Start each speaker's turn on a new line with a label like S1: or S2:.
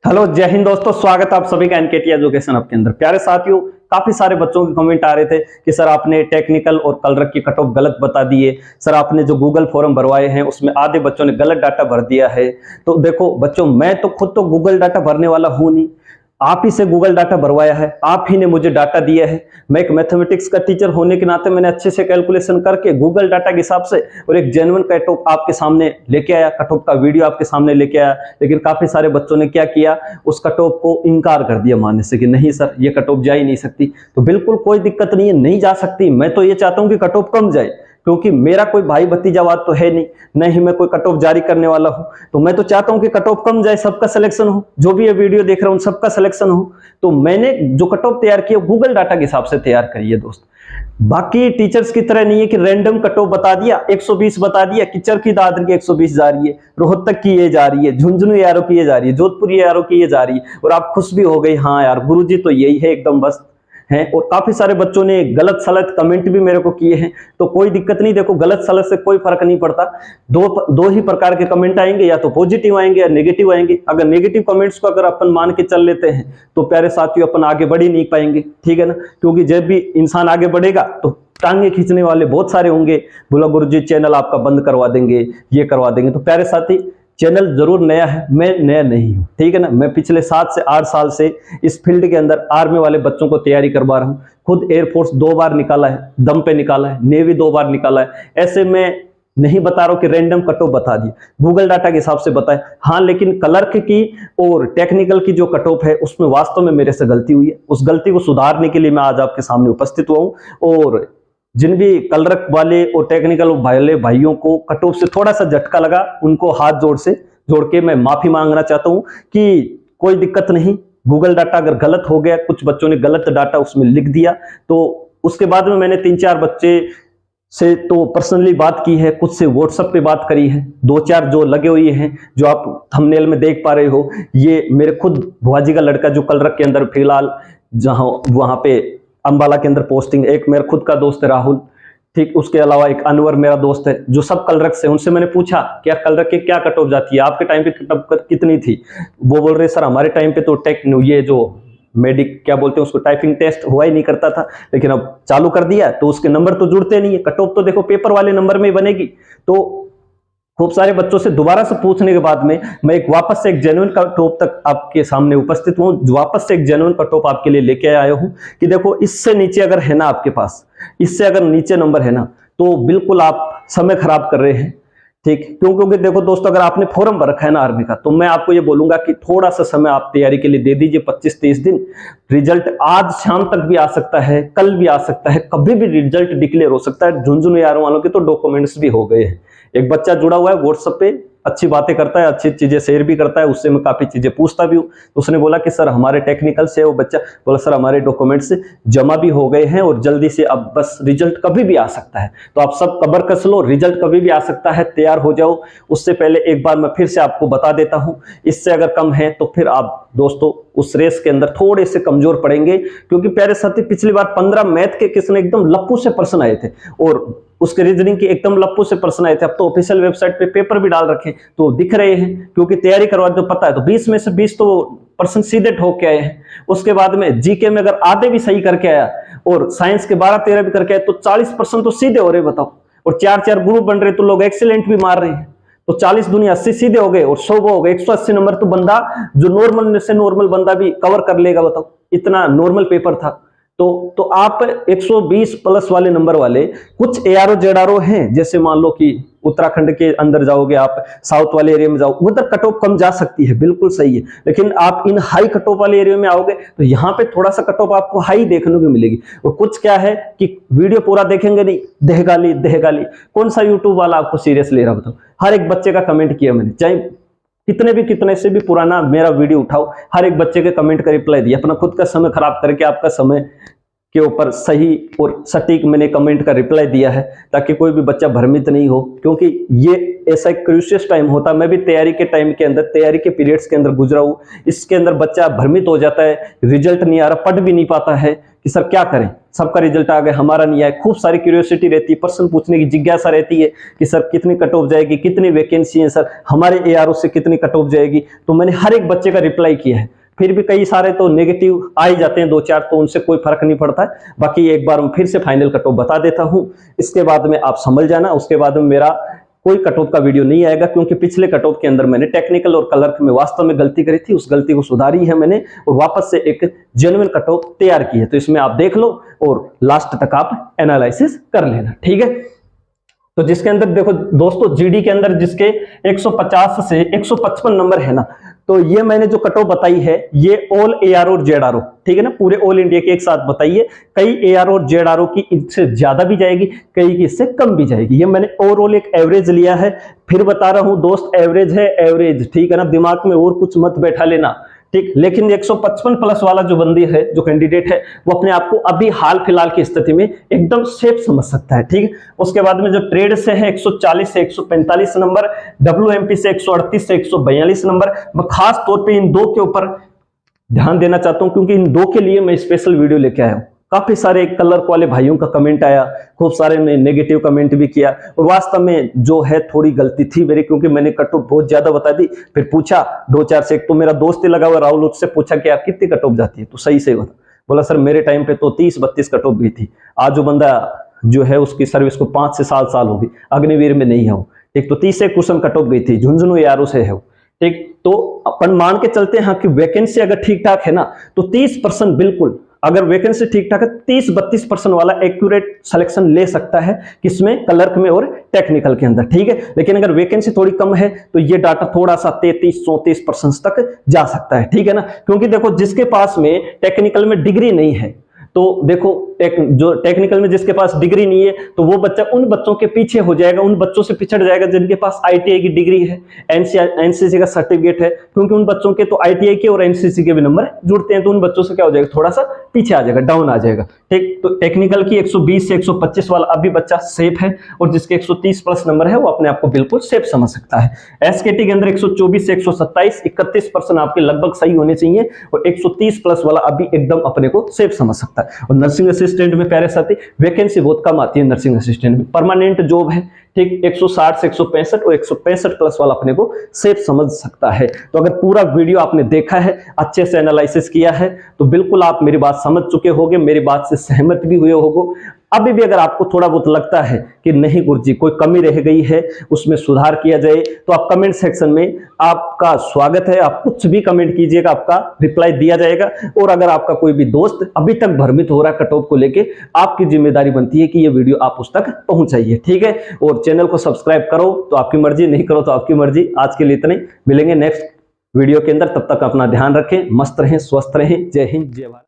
S1: Hello, जय हिंद दोस्तों। स्वागत है आप सभी का एनकेटी एजुकेशन हब के अंदर। प्यारे साथियों, काफी सारे बच्चों के कमेंट आ रहे थे कि सर आपने टेक्निकल और कलरक की कट ऑफ गलत बता दिए। सर आपने जो गूगल फॉर्म भरवाए हैं उसमें आधे बच्चों ने गलत डाटा भर दिया है। तो देखो बच्चों, मैं तो खुद तो गूगल डाटा भरने वाला हूं नहीं, आप ही से गूगल डाटा भरवाया है, आप ही ने मुझे डाटा दिया है। मैं एक मैथमेटिक्स का टीचर होने के नाते मैंने अच्छे से कैलकुलेशन करके गूगल डाटा के हिसाब से और एक जेन्युइन कट ऑफ आपके सामने लेके आया, कट ऑफ का वीडियो आपके सामने लेके आया। लेकिन काफी सारे बच्चों ने क्या किया, उस कट ऑफ को इनकार कर दिया मानने से कि नहीं सर ये कट ऑफ जा ही नहीं सकती। तो बिल्कुल कोई दिक्कत नहीं है, नहीं जा सकती। मैं तो ये चाहता हूं कि कट ऑफ कम जाए, क्योंकि मेरा कोई भाई भतीजावाद तो है नहीं, न ही मैं कोई कट ऑफ जारी करने वाला हूं। तो मैं तो चाहता हूं कि कट ऑफ कम जाए, सबका सिलेक्शन हो, जो भी ये वीडियो देख रहा हूं सबका सिलेक्शन हो। तो मैंने जो कट ऑफ तैयार किया गूगल डाटा के हिसाब से तैयार करी है दोस्त। बाकी टीचर्स की तरह नहीं है कि रैंडम कट ऑफ बता दिया, 120 बता दिया कि चरखी दादर की 120 जा रही है, रोहतक की ये जा रही है, झुंझुनू यारों की ये जा रही है, जोधपुर यारों की ये जा रही है, और आप खुश भी हो गई, हाँ यार गुरुजी तो यही है एकदम बस हैं। और काफी सारे बच्चों ने गलत सलत कमेंट भी मेरे को किए हैं। तो कोई दिक्कत नहीं, देखो गलत सलत से कोई फर्क नहीं पड़ता। दो ही प्रकार के कमेंट आएंगे, या तो पॉजिटिव आएंगे या नेगेटिव आएंगे। अगर नेगेटिव कमेंट्स को अगर अपन मान के चल लेते हैं तो प्यारे साथियों अपन आगे बढ़ ही नहीं पाएंगे, ठीक है ना। क्योंकि जब भी इंसान आगे बढ़ेगा तो टांगे खींचने वाले बहुत सारे होंगे, बोला गुरुजी चैनल आपका बंद करवा देंगे, ये करवा देंगे। तो प्यारे साथी, चैनल जरूर नया है, मैं नया नहीं हूं, ठीक है ना। मैं पिछले 7 से 8 साल से इस फील्ड के अंदर आर्मी वाले बच्चों को तैयारी करवा रहा हूं। खुद एयरफोर्स 2 बार निकाला है, दम पे निकाला है, नेवी 2 बार निकाला है। ऐसे में नहीं बता रहा हूं कि रैंडम कट ऑफ बता दी, गूगल डाटा के हिसाब से बताए। हाँ, लेकिन क्लर्क की और टेक्निकल की जो कट ऑफ है उसमें वास्तव में मेरे से गलती हुई है। उस गलती को सुधारने के लिए मैं आज आपके सामने उपस्थित हुआ हूं। और जिन भी कलरक वाले और टेक्निकल वाले भाइयों को कट ऑफ से थोड़ा सा झटका लगा, उनको हाथ जोड़ के मैं माफी मांगना चाहता हूं कि कोई दिक्कत नहीं। गूगल डाटा अगर गलत हो गया, कुछ बच्चों ने गलत डाटा उसमें लिख दिया, तो उसके बाद में मैंने 3-4 बच्चे से तो पर्सनली बात की है, कुछ से व्हाट्सएप पे बात करी है। 2-4 जो लगे हुए हैं, जो आप थंबनेल में देख पा रहे हो, ये मेरे खुद भुआजी का लड़का जो कलरक के अंदर फिलहाल जहां वहां पे अंबाला के अंदर पोस्टिंग। एक मेरा खुद का दोस्त है राहुल, ठीक। उसके अलावा एक अनवर मेरा दोस्त है जो सब कलरक से। उनसे मैंने पूछा क्या कलरक के क्या कट ऑफ जाती है, आपके टाइम पे कितनी थी। वो बोल रहे सर हमारे टाइम पे तो ये जो मेडिक क्या बोलते हैं उसको, टाइपिंग टेस्ट हुआ ही नहीं करता था, लेकिन अब चालू कर दिया तो उसके नंबर तो जुड़ते नहीं है। कट ऑफ तो देखो पेपर वाले नंबर में ही बनेगी। तो खूब सारे बच्चों से दोबारा से पूछने के बाद में मैं वापस से एक जेन्युइन कट ऑफ तक आपके सामने उपस्थित हूं। वापस से एक जेन्युइन कट ऑफ आपके लिए लेके आया हूं कि देखो इससे नीचे अगर है ना आपके पास, इससे अगर नीचे नंबर है ना, तो बिल्कुल आप समय खराब कर रहे हैं, ठीक। क्योंकि देखो दोस्तों, अगर आपने फॉर्म भर रखा है ना आर्मी का, तो मैं आपको ये बोलूंगा कि थोड़ा सा समय आप तैयारी के लिए दे दीजिए, 25-30 दिन। रिजल्ट आज शाम तक भी आ सकता है, कल भी आ सकता है, कभी भी रिजल्ट डिक्लेयर हो सकता है। झुंझुनू यारों वालों के तो डॉक्यूमेंट्स भी हो गए हैं। एक बच्चा जुड़ा हुआ है व्हाट्सएप पे, अच्छी बातें करता है, अच्छी चीजें शेयर भी करता है, उससे मैं काफी चीजें पूछता भी हूँ। तो उसने बोला कि सर हमारे टेक्निकल से, वो बच्चा बोला सर हमारे डॉक्यूमेंट्स जमा भी हो गए हैं और जल्दी से अब बस रिजल्ट कभी भी आ सकता है। तो आप सब कबर कस लो, रिजल्ट कभी भी आ सकता है, तैयार हो जाओ। उससे पहले एक बार मैं फिर से आपको बता देता हूं, इससे अगर कम है तो फिर आप दोस्तों उस रेस के अंदर थोड़े से कमजोर पड़ेंगे। क्योंकि प्यारे साथी, पिछली बार 15 मैथ के किसने एकदम लप्पू से प्रश्न आए थे और उसके रीजनिंग के एकदम लप्पू से प्रश्न आए थे। अब तो ऑफिशियल वेबसाइट पे पेपर भी डाल रखे तो दिख रहे हैं, क्योंकि तैयारी करवा तो पता है। तो 20 में से 20 तो परसेंट सीधे ठोक के आए हैं। उसके बाद में जीके में अगर आधे भी सही करके आया और साइंस के 12-13 भी करके आए तो 40% तो सीधे हो रहे, बताओ। और 4-4 ग्रुप बन रहे तो लोग एक्सीलेंट भी मार रहे हैं। तो 40 दूनी 80 सीधे हो गए और 100 हो गए, 180 नंबर तो बंदा जो नॉर्मल से नॉर्मल बंदा भी कवर कर लेगा, बताओ। इतना नॉर्मल पेपर था। तो आप 120 प्लस वाले नंबर वाले, कुछ एआरओ जेडआरओ हैं, जैसे मान लो कि उत्तराखंड के अंदर जाओगे आप, साउथ वाले एरिया में जाओ, उधर कट ऑफ कम जा सकती है, बिल्कुल सही है। लेकिन आप इन हाई कट ऑफ वाले एरिया में आओगे तो यहाँ पे थोड़ा सा कट ऑफ आपको हाई देखने को मिलेगी। और कुछ क्या है कि वीडियो पूरा देखेंगे नहीं, देहगाली। कौन सा यूट्यूब वाला आपको सीरियस ले रहा, बताओ। हर एक बच्चे का कमेंट किया मैंने, चाहे कितने से भी पुराना मेरा वीडियो उठाओ, हर एक बच्चे के कमेंट का रिप्लाई दिया। अपना खुद का समय खराब करके आपका समय के ऊपर सही और सटीक मैंने कमेंट का रिप्लाई दिया है, ताकि कोई भी बच्चा भ्रमित नहीं हो। क्योंकि ये ऐसा एक क्रूशियस टाइम होता है, मैं भी तैयारी के टाइम के अंदर, तैयारी के पीरियड्स के अंदर गुजरा हूँ। इसके अंदर बच्चा भ्रमित हो जाता है, रिजल्ट नहीं आ रहा, पढ़ भी नहीं पाता है कि सर क्या करें। सबका रिजल्ट आ गया, हमारा नहीं आया। खूब सारी क्यूरियोसिटी रहती है, प्रश्न पूछने की जिज्ञासा रहती है कि सर कितनी कट ऑफ जाएगी, कितनी वैकेंसी है सर, हमारे ARO से कितनी कट ऑफ जाएगी। तो मैंने हर एक बच्चे का रिप्लाई किया है। फिर भी कई सारे तो नेगेटिव आ ही जाते हैं, 2-4, तो उनसे कोई फर्क नहीं पड़ता है। बाकी एक बार मैं फिर से फाइनल कट ऑफ बता देता हूं, इसके बाद में आप समझ जाना। उसके बाद में मेरा कोई कट ऑफ का वीडियो नहीं आएगा, क्योंकि पिछले कट ऑफ के अंदर मैंने टेक्निकल और क्लर्क में वास्तव में गलती करी थी, उस गलती को सुधारी है मैंने और वापस से एक जेन्युइन कट ऑफ तैयार की है। तो इसमें आप देख लो और लास्ट तक आप एनालिसिस कर लेना, ठीक है। तो जिसके अंदर देखो दोस्तों, जीडी के अंदर जिसके 150 से 155 नंबर है ना, तो ये मैंने जो कट ऑफ बताई है ये ऑल ARO और ZRO, ठीक है ना, पूरे ऑल इंडिया के एक साथ बताइए। कई ARO और ZRO की इससे ज्यादा भी जाएगी, कई की इससे कम भी जाएगी। ये मैंने ओवरऑल एक एवरेज लिया है। फिर बता रहा हूं दोस्त, एवरेज है एवरेज, ठीक है ना, दिमाग में और कुछ मत बैठा लेना, ठीक। लेकिन 155 प्लस वाला जो बंदी है, जो कैंडिडेट है, वो अपने आप को अभी हाल फिलहाल की स्थिति में एकदम सेफ समझ सकता है, ठीक। उसके बाद में जो ट्रेड से है 140 से 145 नंबर, WMP से 138 से 142 नंबर। मैं खास तौर पे इन दो के ऊपर ध्यान देना चाहता हूं, क्योंकि इन दो के लिए मैं स्पेशल वीडियो लेके आया हूं। काफी सारे क्लर्क वाले भाइयों का कमेंट आया, खूब सारे ने नेगेटिव कमेंट भी किया, और वास्तव में जो है थोड़ी गलती थी मेरी, क्योंकि मैंने कट ऑफ बहुत ज्यादा बता दी। फिर पूछा 2-4 से, एक तो मेरा दोस्त ही लगा हुआ राहुल, उससे पूछा कि आप कितनी कट ऑफ जाती है, तो सही से बता। बोला सर मेरे टाइम पे तो 30-32 कट ऑफ गई थी। आज जो बंदा जो है उसकी सर्विस को 5 से 7 साल हो गई, अग्निवीर में नहीं है वो, एक तो 30 से क्वेश्चन कट ऑफ गई थी, झुंझुनू ARO से है वो, ठीक। तो अपन मान के चलते हैं कि वैकेंसी अगर ठीक ठाक है ना, तो 30% बिल्कुल, अगर वैकेंसी ठीक ठाक है 30-32% वाला एक्यूरेट सिलेक्शन ले सकता है, किसमें, क्लर्क में और टेक्निकल के अंदर, ठीक है। लेकिन अगर वैकेंसी थोड़ी कम है तो ये डाटा थोड़ा सा 33-34% तक जा सकता है, ठीक है ना। क्योंकि देखो जिसके पास में टेक्निकल में डिग्री नहीं है, तो देखो जो टेक्निकल में जिसके पास डिग्री नहीं है, तो वो बच्चा उन बच्चों के पीछे हो जाएगा, उन बच्चों से पिछड़ जाएगा जिनके पास ITI की डिग्री है, NCC का सर्टिफिकेट है। क्योंकि उन बच्चों के तो ITI के और NCC के भी नंबर जुड़ते हैं, तो उन बच्चों से क्या हो जाएगा, थोड़ा सा पीछे आ जाएगा, डाउन आ जाएगा, ठीक। तो टेक्निकल की 120 से 125 वाला अभी बच्चा सेफ है, और जिसके 130 प्लस नंबर है वो अपने आप को बिल्कुल सेफ समझ सकता है। SKT के अंदर 124 से 127, 31% आपके लगभग सही होने चाहिए, और 130 प्लस वाला अभी एकदम अपने को सेफ समझ सकता है। और नर्सिंग असिस्टेंट में प्यारे साथी वैकेंसी बहुत कम आती है, नर्सिंग असिस्टेंट में परमानेंट जॉब है, ठीक। 160 से 165 और 165 प्लस वाला अपने को सेफ समझ सकता है। तो अगर पूरा वीडियो आपने देखा है, अच्छे से एनालिसिस किया है, तो बिल्कुल आप मेरी बात समझ चुके होंगे, मेरी बात से सहमत भी हुए होंगे। अभी भी अगर आपको थोड़ा बहुत लगता है कि नहीं गुरुजी कोई कमी रह गई है, उसमें सुधार किया जाए, तो आप कमेंट सेक्शन में आपका स्वागत है, आप कुछ भी कमेंट कीजिएगा, आपका रिप्लाई दिया जाएगा। और अगर आपका कोई भी दोस्त अभी तक भ्रमित हो रहा है कट ऑफ को लेके, आपकी जिम्मेदारी बनती है कि ये वीडियो आप उस तक पहुंचाइए, ठीक है। और चैनल को सब्सक्राइब करो तो आपकी मर्जी, नहीं करो तो आपकी मर्जी। आज के लिए इतने, मिलेंगे नेक्स्ट वीडियो के अंदर, तब तक अपना ध्यान रखें, मस्त रहें, स्वस्थ रहें। जय हिंद, जय भारत।